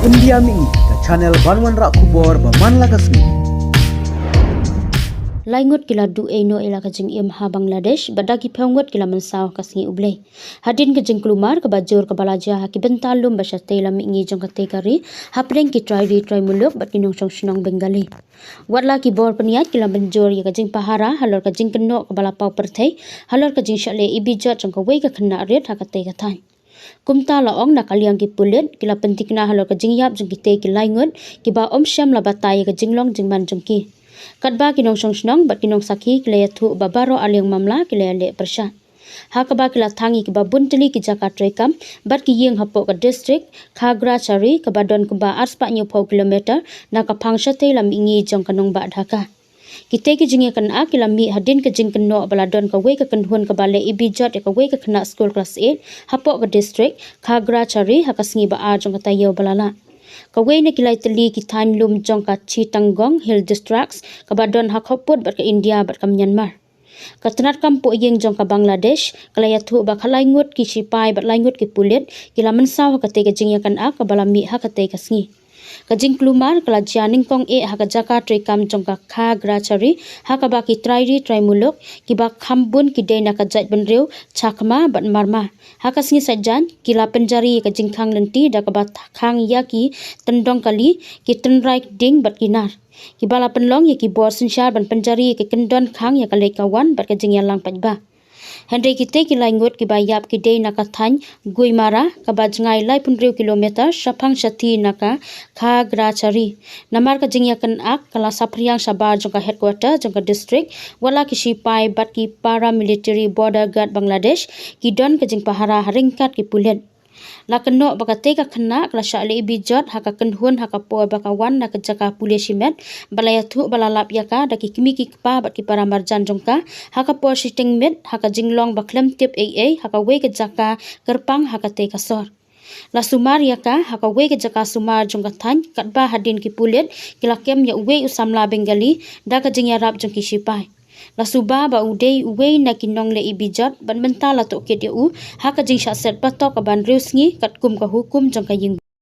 India mi ke channel Banwan Rak Kubor Baman Lagasni. Laingut kila du eno ila ka jing im ha Bangladesh badagi phongot kila mansaw kasngi ublei hadin ka jing klumar ka bajur ka balaja ki bentalum basha tela mi ngi jong ka tekari hapleng ki try muluk bat kinong song snong bengali watla ki bor paniat kila banjur ya ka jing pahara halor ka jing keno ka bala pau perthei halor ka jing shale ibijat jong ka wei ka khynnah ret ha ka te ka thai kumta la ong na kaliang ki pulet kila pentikna halor ka jingyap jong ki te ki laingut ki ba om syam la batai ka jinglong jingman jong ki Kadba kinong song snong bat kinong sakhi kilaya thu babaro aliang mamla kilaya le persha. Hakaba kila thangi ki babunteli ki jaka trekam bat ki yeng hapo ka district Khagra chari ka badon kuba arspa nyu pau kilometer na ka phangsha te lam ingi jong kanong ba dhaka. Kita ki jingi kan a kila mi hadin ka jing keno baladon ka wei ka kanhun ka bale ibijat ka wei ka khynnah school class 8 hapo ka district Khagra chari hakasngi ba a jong ka tayo balala. Kawei na kilay tali ki time lum jong ka Chittagong Hill Districts ka badon hakhoput bat ka India bat ka Myanmar. Katanat kampo yeng jong ka Bangladesh kalaya thu ba khalai ngut ki sipai bat lai ngut ki pulit kila mansaw ha ka te ka jingyakan a ka balami ha ka te ka sngi. Ka jing klumar kala janing kong e ha ka jaka trekam jong ka Khagra chari ha ka ba ki try muluk ki ba khambun ki de na ka jait benreu chakma bat marma ha ka sngi sajan kila penjari ka jing khang lenti da ka ba khang ya ki tendong kali ki tenrai ding bat kinar ki bala penlong ya ki bor sinshar ban penjari ki kendon khang ya ka le kawan bat ka jing ya lang paidbah Hendai kita ki laingut ki bayap ki day naka thany guimara ka bajngai lai punriu kilometer sapang sati naka Khagra chari namar ka jingyakan ak kala sapriang sabar jong ka headquarter jong ka district wala ki sipai bat ki paramilitary border guard Bangladesh ki don ka jing pahara haringkat ki pulet lakeno baka te ka khynnah kala shale ibijot haka kanhun haka por baka wan na ka jaka pulesimet balaya thu balalap yaka daki kimi ki pa bat ki para marjan jongka haka por sitting met haka jinglong baklem tip aa haka wei ka jaka kerpang haka te ka sor la sumar yaka haka wei ka jaka sumar jongka thany katba hadin ki pulet kila kem ya wei usamla bengali da ka jingya rap jong ki sipai la suba ba udei uwei na kinong le ibijat ban mentala to ket ya u haka jingshah set patok ka ban reusngi kat kum ka hukum jong ka ying